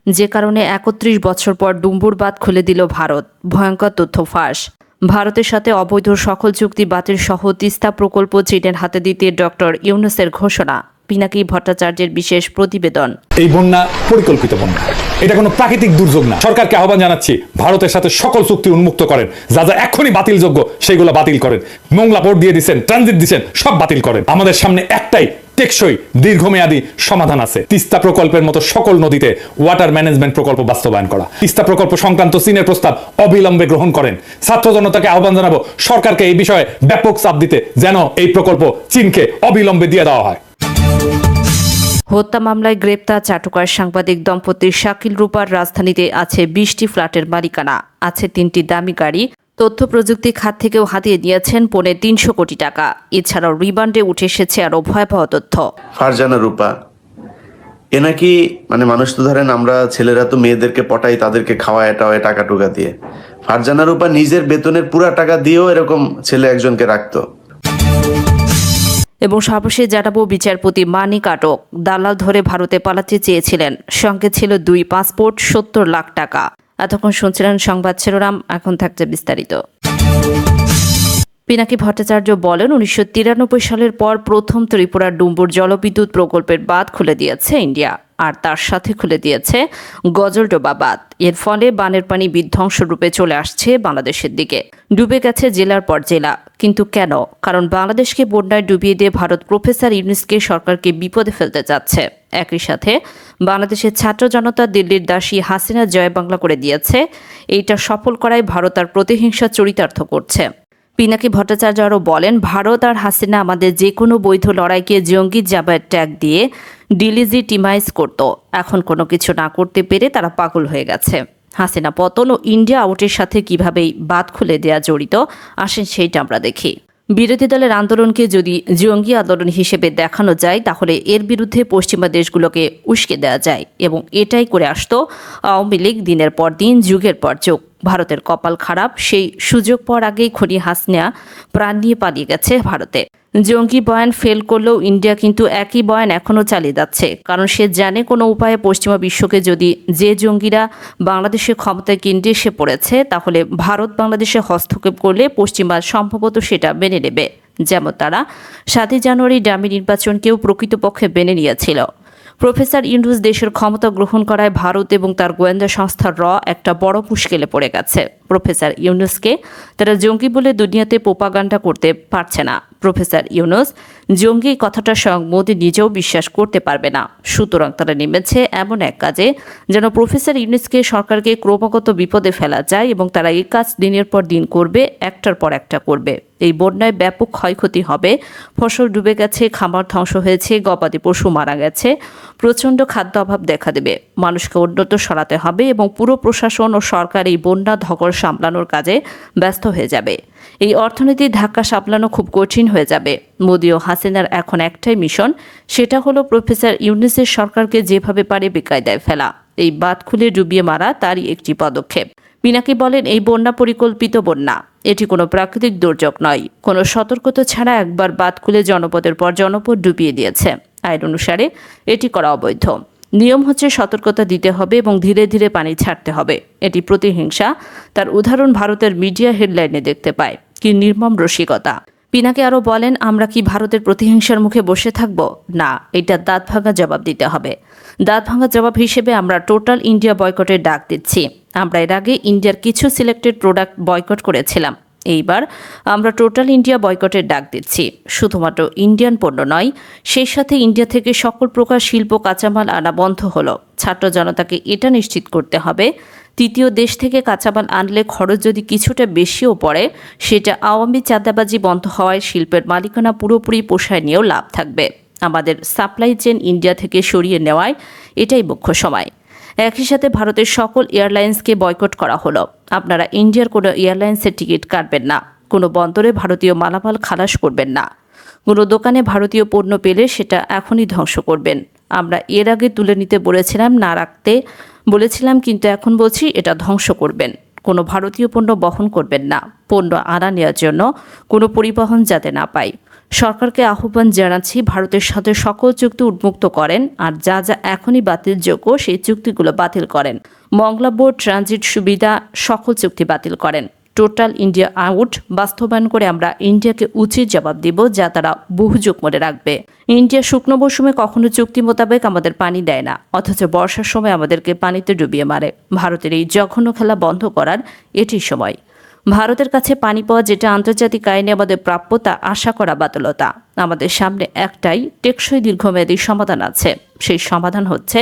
যে কারণে ৩১ বছর পর ডুম্বুর বাঁধ খুলে দিল ভারত। ভয়ঙ্কর তথ্য ফাঁস। ভারতের সাথে অবৈধ সকল চুক্তি বাতিল সহ তিস্তা প্রকল্প চীনের হাতে দিতে ডক্টর ইউনূসের ঘোষণা। পিনাকি ভট্টাচার্যের বিশেষ প্রতিবেদন। এই বন্যা পরিকল্পিত বন্যা, এটা কোনো প্রাকৃতিক দুর্যোগ না। সরকারকে আহ্বান জানাচ্ছি, ভারতের সাথে সকল চুক্তি উন্মুক্ত করেন, যা যা এখনই বাতিলযোগ্য সেগুলো বাতিল করেন। মোংলা পোর্ট দিয়ে দিচ্ছেন, ট্রানজিট দিচ্ছেন, সব বাতিল করেন। আমাদের সামনে একটাই টেকসই দীর্ঘমেয়াদী সমাধান আছে, তিস্তা প্রকল্পের মতো সকল নদীতে ওয়াটার ম্যানেজমেন্ট প্রকল্প বাস্তবায়ন করা। তিস্তা প্রকল্প সংক্রান্ত চীনের প্রস্তাব অবিলম্বে গ্রহণ করেন। ছাত্র জনতাকে আহ্বান জানাবো, সরকারকে এই বিষয়ে ব্যাপক চাপ দিতে, যেন এই প্রকল্প চীনকে অবিলম্বে দিয়ে দেওয়া হয়। হত্যা মামলায় গ্রেপ্তার চাটুকার সাংবাদিক দম্পতি শাকিল রূপার রাজধানীতে আছে ২০টি ফ্ল্যাটের মালিকানা, আছে ৩টি দামি গাড়ি। তথ্য প্রযুক্তি খাত থেকেও হাতিয়ে নিয়েছেন ৩৫০ কোটি টাকা। এছাড়াও রিমান্ডে উঠে এসেছে আরও ভয়াবহ তথ্য। ফারজানা রূপা এ নাকি মানুষ তো ধরেন আমরা ছেলেরা তো মেয়েদেরকে পটাই, তাদেরকে খাওয়ায় টাওয়ায় টাকা টুকা দিয়ে। ফারজানা রূপা নিজের বেতনের পুরা টাকা দিয়েও এরকম ছেলে একজনকে রাখতো। এবং সর্বশেষ জানাবো বিচারপতি মানিক আটক। দালাল ধরে ভারতে পালাতে চেয়েছিলেন, সঙ্গে ছিল ২ পাসপোর্ট, ৭০ লাখ টাকা। এতক্ষণ শুনছিলেন সংবাদ শিরোনাম, এখন থাকছে বিস্তারিত। পিনাকি ভট্টাচার্য বলেন, ১৯৯৩ সালের পর প্রথম ত্রিপুরার ডুম্বুর জলবিদ্যুৎ প্রকল্পের বাঁধ খুলে দিয়েছে ইন্ডিয়া, আর তার সাথে খুলে দিয়েছে গজলডোবা বাঁধ। এর ফলে বানের পানি বিধ্বংস রূপে চলে আসছে বাংলাদেশের দিকে। ডুবে গেছে জেলার পর জেলা। কিন্তু কেন? কারণ বাংলাদেশকে বন্যায় ডুবিয়ে দিয়ে ভারত প্রফেসর ইউনূসকে সরকারকে বিপদে ফেলতে চাচ্ছে। একই সাথে বাংলাদেশের ছাত্র জনতা দিল্লির দাসী হাসিনা জয় বাংলা করে দিয়েছে। এইটা সফল করায় ভারত আর প্রতিহিংসা চরিতার্থ করছে। পিনাকি ভট্টাচার্য আরও বলেন, ভারত আর হাসিনা আমাদের যে কোনো বৈধ লড়াইকে জঙ্গি জাবের ট্যাগ দিয়ে ডিলিজিটিমাইজ করত। এখন কোনো কিছু না করতে পেরে তারা পাগল হয়ে গেছে। হাসিনা পতন ও ইন্ডিয়া আউটের সাথে কিভাবে বাঁধ খুলে দেয়া জড়িত, আসেন সেইটা আমরা দেখি। বিরোধী দলের আন্দোলনকে যদি জঙ্গি আন্দোলন হিসেবে দেখানো যায়, তাহলে এর বিরুদ্ধে পশ্চিমা দেশগুলোকে উস্কে দেওয়া যায়, এবং এটাই করে আসতো আওয়ামী লীগ দিনের পর দিন, যুগের পর যুগ। ভারতের কপাল খারাপ, সেই সুযোগ পাওয়ার আগেই খনি হাসিনা প্রাণ নিয়ে পালিয়ে গেছে ভারতে। জঙ্গি বয়ান ফেল করলেও ইন্ডিয়া কিন্তু একই বয়ান এখনও চালিয়ে যাচ্ছে, কারণ সে জানে কোনো উপায়ে পশ্চিমা বিশ্বকে যদি যে জঙ্গিরা বাংলাদেশের ক্ষমতায় কেন্দ্রে এসে পড়েছে, তাহলে ভারত বাংলাদেশে হস্তক্ষেপ করলে পশ্চিমা সম্ভবত সেটা মেনে নেবে। যেমন তারা ৭ই জানুয়ারি ডামি নির্বাচনকেও প্রকৃতপক্ষে মেনে নিয়েছিল। প্রফেসর ইউনূস দেশের ক্ষমতা গ্রহণ করায় ভারত এবং তার গোয়েন্দা সংস্থা একটা বড় মুশকিলে পড়ে গেছে। প্রফেসর ইউনূসকে তারা জঙ্গি বলে দুনিয়াতে প্রোপাগান্ডা করতে পারছে না। প্রফেসর ইউনূস জঙ্গি কথাটা স্বয়ং মোদি নিজেও বিশ্বাস করতে পারবে না। সুতরাং তারা নেমেছে এমন এক কাজে যেন প্রফেসর ইউনূসকে সরকারকে ক্রমাগত বিপদে ফেলা যায়, এবং তারা এই কাজ দিনের পর দিন করবে, একটার পর একটা করবে। এই বন্যায় ব্যাপক ক্ষয়ক্ষতি হবে, ফসল ডুবে গেছে, খামার ধ্বংস হয়েছে, গবাদি পশু মারা গেছে, প্রচণ্ড খাদ্য অভাব দেখা দেবে। মানুষকে উন্নত সরাতে হবে, এবং পুরো প্রশাসন ও সরকার এই বন্যা ধকল সামলানোর কাজে ব্যস্ত হয়ে যাবে। এই অর্থনীতির ধাক্কা সামলানো খুব কঠিন হয়ে যাবে। মোদি ও হাসিনার এখন একটাই মিশন, সেটা হলো প্রফেসর ইউনূসের সরকারকে যেভাবে পারে বেকায়দায় ফেলা। এই বাঁধ খুলে ডুবিয়ে মারা তারই একটি পদক্ষেপ। পিনাকি বলেন, এই বন্যা পরিকল্পিত বন্যা, এটি কোনো প্রাকৃতিক দুর্যোগ নয়। কোনো সতর্কতা ছাড়া একবার বাঁধ খুলে জনপদের পর জনপদ ডুবিয়ে দিয়েছে। আইন অনুসারে এটি করা অবৈধ। নিয়ম হচ্ছে সতর্কতা দিতে হবে এবং ধীরে ধীরে পানি ছাড়তে হবে। এটি প্রতিহিংসা। তার উদাহরণ ভারতের মিডিয়া হেডলাইনে দেখতে পায়। কি নির্মম রসিকতা। পিনাকি আরও বলেন, আমরা কি ভারতের প্রতিহিংসার মুখে বসে থাকব? না, এটা দাঁত ভাঙা জবাব দিতে হবে। দাঁত ভাঙা জবাব হিসেবে আমরা টোটাল ইন্ডিয়া বয়কটের ডাক দিচ্ছি। আমরা এর আগে ইন্ডিয়ার কিছু সিলেক্টেড প্রোডাক্ট বয়কট করেছিলাম। এইবার আমরা টোটাল ইন্ডিয়া বয়কটের ডাক দিচ্ছি। শুধুমাত্র ইন্ডিয়ান পণ্য নয়, সেই সাথে ইন্ডিয়া থেকে সকল প্রকার শিল্প কাঁচামাল আনা বন্ধ হলো। ছাত্র জনতাকে এটা নিশ্চিত করতে হবে, তৃতীয় দেশ থেকে কাঁচামাল আনলে খরচ যদি কিছুটা বেশিও পড়ে, সেটা আওয়ামী চাঁদাবাজি বন্ধ হওয়ায় শিল্পের মালিকানা পুরোপুরি পোষায় নিয়েও লাভ থাকবে। আমাদের সাপ্লাই চেন ইন্ডিয়া থেকে সরিয়ে নেওয়ায় এটাই মুখ্য সময়। একই সাথে ভারতের সকল এয়ারলাইন্সকে বয়কট করা হলো। আপনারা ইন্ডিয়ার কোনো এয়ারলাইন্সের টিকিট কাটবেন না, কোনো বন্দরে ভারতীয় মালামাল খালাস করবেন না, কোনো দোকানে ভারতীয় পণ্য পেলে সেটা এখনই ধ্বংস করবেন। আমরা এর আগে তুলে নিতে বলেছিলাম, না রাখতে বলেছিলাম, কিন্তু এখন বলছি এটা ধ্বংস করবেন। কোনো ভারতীয় পণ্য বহন করবেন না। পণ্য আনা নেওয়ার জন্য কোনো পরিবহন যাতে না পায়। সরকারকে আহ্বান জানাচ্ছি ভারতের সাথে সকল চুক্তি উন্মুক্ত করেন আর যা যা এখনই বাতিলযোগ্য সেই চুক্তিগুলো বাতিল করেন। মংলা বোর্ড ট্রানজিট সুবিধা সকল চুক্তি বাতিল করেন। টোটাল ইন্ডিয়া আউট বাস্তবায়ন করে আমরা ইন্ডিয়াকে উচিত জবাব দিব যা তারা বহুযুগ মনে রাখবে। ইন্ডিয়া শুকনো মৌসুমে কখনো চুক্তি মোতাবেক আমাদের পানি দেয় না, অথচ বর্ষার সময় আমাদেরকে পানিতে ডুবিয়ে মারে। ভারতের এই জঘন্য খেলা বন্ধ করার এটি সময়। ভারতের কাছে পানি পাওয়া যেটা আন্তর্জাতিক আইনে আমাদের প্রাপ্য তা আশা করা বাতুলতা। আমাদের সামনে একটাই টেকসই দীর্ঘমেয়াদী সমাধান আছে। সেই সমাধান হচ্ছে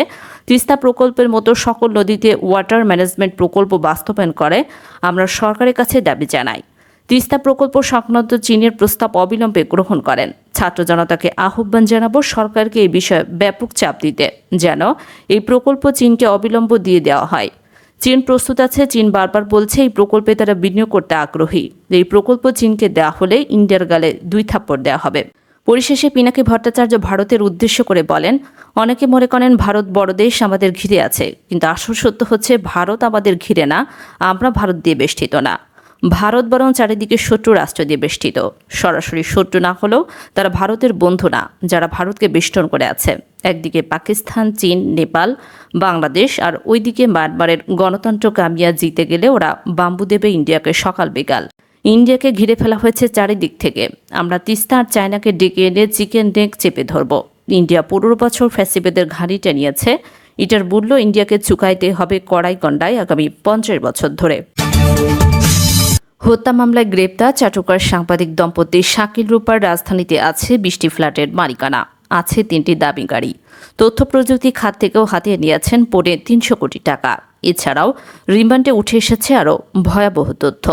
তিস্তা প্রকল্পের মতো সকল নদীতে ওয়াটার ম্যানেজমেন্ট প্রকল্প বাস্তবায়ন করে আমরা সরকারের কাছে দাবি জানাই। তিস্তা প্রকল্প সংক্রান্ত চীনের প্রস্তাব অবিলম্বে গ্রহণ করেন। ছাত্র জনতাকে আহ্বান জানাবো সরকারকে এই বিষয়ে ব্যাপক চাপ দিতে, যেন এই প্রকল্প চীনকে অবিলম্ব দিয়ে দেওয়া হয়। চীন প্রস্তুত আছে। চীন বারবার বলছে এই প্রকল্পে তারা বিনিয়োগ করতে আগ্রহী। এই প্রকল্প চীনকে দেওয়া হলে ইন্ডিয়ার গালে 2 থাপ্পড় দেওয়া হবে। পরিশেষে পিনাকি ভট্টাচার্য ভারতের উদ্দেশ্য করে বলেন, অনেকে মনে করেন ভারত বড় দেশ, আমাদের ঘিরে আছে, কিন্তু আসল সত্য হচ্ছে ভারত আমাদের ঘিরে না, আমরা ভারত দিয়ে বেষ্টিত না। ভারত বরং চারিদিকে শত্রু রাষ্ট্র দিয়ে বেষ্টিত। সরাসরি শত্রু না হলেও তারা ভারতের বন্ধু না, যারা ভারতকে বেষ্টন করে আছে। একদিকে পাকিস্তান, চীন, নেপাল, বাংলাদেশ, আর ওইদিকে মায়ানমারের গণতন্ত্র কামিয়া জিতে গেলে ওরা বাম্বু দেবে ইন্ডিয়াকে সকাল বিকাল। ইন্ডিয়াকে ঘিরে ফেলা হয়েছে চারিদিক থেকে। আমরা তিস্তা আর চায়নাকে ডেকে এনে চিকেন নেক চেপে ধরব। ইন্ডিয়া 15 বছর ফ্যাসিবাদের ঘাড়িটা নিয়েছে। এটার মূল্য ইন্ডিয়াকে চুকাইতে হবে কড়াই গন্ডায় আগামী 50 বছর ধরে। হত্যা মামলায় গ্রেপ্তার চাটুকার সাংবাদিক দম্পতি শাকিল রূপার রাজধানীতে আছে 20টি ফ্ল্যাটের মালিকানা, আছে 3টি দাবিকারী। তথ্য প্রযুক্তি খাত থেকেও হাতিয়ে নিয়েছেন 300 কোটি টাকা। এছাড়াও রিমান্ডে উঠে এসেছে আরও ভয়াবহ তথ্য।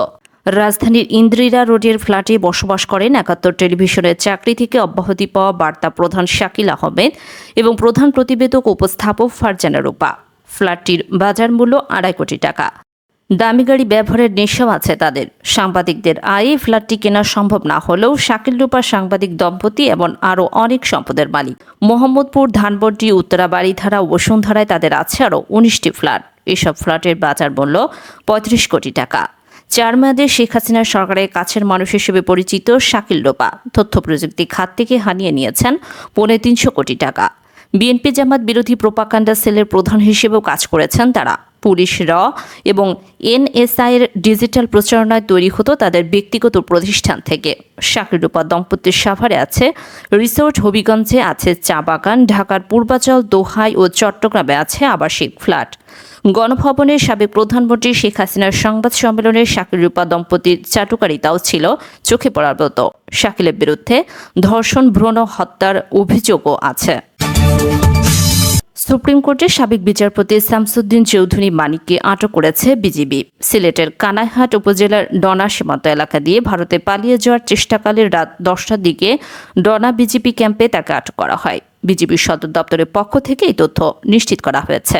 রাজধানীর ইন্দিরা রোডের ফ্ল্যাটে বসবাস করেন 71 টেলিভিশনের চাকরি থেকে অব্যাহতি পাওয়া বার্তা প্রধান শাকিল আহমেদ এবং প্রধান প্রতিবেদক উপস্থাপক ফারজানা রূপা। ফ্ল্যাটটির বাজার মূল্য 2.5 কোটি টাকা। দামি গাড়ি ব্যবহারের নেশাও আছে তাদের। সাংবাদিকদের আয়ে ফ্ল্যাটটি কেনা সম্ভব না হলেও শাকিল রূপা সাংবাদিক দম্পতি এবং আরও অনেক সম্পদের মালিক। মোহাম্মদপুর, ধানবন্ডি, উত্তরা, বাড়িধারা ও বসুন্ধরায় তাদের আছে আরও 19টি ফ্ল্যাট। এসব ফ্ল্যাটের বাজার মূল্য 35 কোটি টাকা। 4 মেয়াদে শেখ হাসিনার সরকারের কাছের মানুষ হিসেবে পরিচিত শাকিল রূপা তথ্য প্রযুক্তি খাত থেকে হানিয়ে নিয়েছেন 350 কোটি টাকা। বিএনপি জামাত বিরোধী প্রোপাগান্ডা সেলের প্রধান হিসেবেও কাজ করেছেন তারা। পুলিশ, র এবং এনএসআই এর ডিজিটাল প্রচারণায় তৈরি হতো তাদের ব্যক্তিগত প্রতিষ্ঠান থেকে। শাকিল রূপা দম্পতির সাভারে আছে রিসোর্ট, হবিগঞ্জে আছে চা বাগান, ঢাকার পূর্বাচল, দোহাই ও চট্টগ্রামে আছে আবাসিক ফ্ল্যাট। গণভবনের সাবেক প্রধানমন্ত্রী শেখ হাসিনার সংবাদ সম্মেলনে শাকিল রূপা দম্পতির চাটুকারিতাও ছিল চোখে পড়ার মতো। শাকিলের বিরুদ্ধে ধর্ষণ, ভ্রূণ হত্যার অভিযোগও আছে। সুপ্রিম কোর্টের সাবেক বিচারপতি শামসুদ্দিন চৌধুরী মানিককে আটক করেছে বিজিবি। সিলেটের কানাইহাট উপজেলার ডনা সীমান্ত এলাকা দিয়ে ভারতে পালিয়ে যাওয়ার চেষ্টাকালে রাত 10টার দিকে ডনা বিজিবি ক্যাম্পে তাকে আটক করা হয়। বিজিবির সদর দপ্তরের পক্ষ থেকে এই তথ্য নিশ্চিত করা হয়েছে।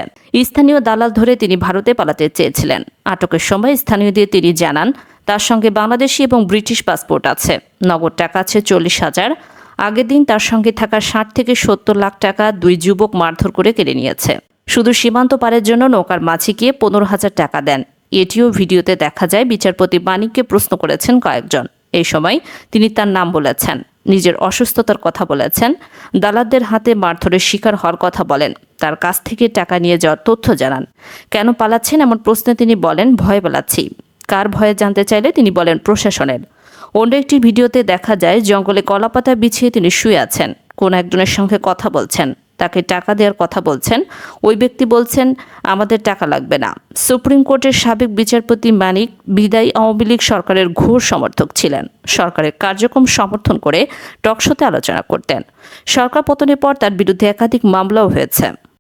স্থানীয় দালাল ধরে তিনি ভারতে পালাতে চেয়েছিলেন। আটকের সময় স্থানীয়দের তিনি জানান তার সঙ্গে বাংলাদেশি এবং ব্রিটিশ পাসপোর্ট আছে, নগদ টাকা আছে 40,000। আগের দিন তার সঙ্গে থাকা 60 থেকে 70 লাখ টাকা 2 যুবক মারধর করে কেড়ে নিয়েছে। শুধু সীমান্ত পারের জন্য নৌকার মাঝি গিয়ে 15,000 টাকা দেন। এটিও ভিডিওতে দেখা যায়। বিচারপতি মানিককে প্রশ্ন করেছেন কয়েকজন। এই সময় তিনি তার নাম বলেছেন, নিজের অসুস্থতার কথা বলেছেন, দালালদের হাতে মারধরের শিকার হওয়ার কথা বলেন, তার কাছ থেকে টাকা নিয়ে যাওয়ার তথ্য জানান। কেন পালাচ্ছেন এমন প্রশ্নে তিনি বলেন, ভয় পালাচ্ছি। কার ভয়ে জানতে চাইলে তিনি বলেন, প্রশাসনের। অন্য একটি ভিডিওতে দেখা যায় জঙ্গলে কলাপাতা বিছিয়ে তিনি শুয়ে আছেন, কোন একজনের সঙ্গে কথা বলছেন, তাকে টাকা দেওয়ার কথা বলছেন। ওই ব্যক্তি বলছেন, আমাদের টাকা লাগবে না। সুপ্রিম কোর্টের সাবেক বিচারপতি মানিক বিদায়ী আওয়ামী লীগ সরকারের ঘোর সমর্থক ছিলেন। সরকারের কার্যক্রম সমর্থন করে টকশোতে আলোচনা করতেন। সরকার পতনের পর তার বিরুদ্ধে একাধিক মামলাও হয়েছে।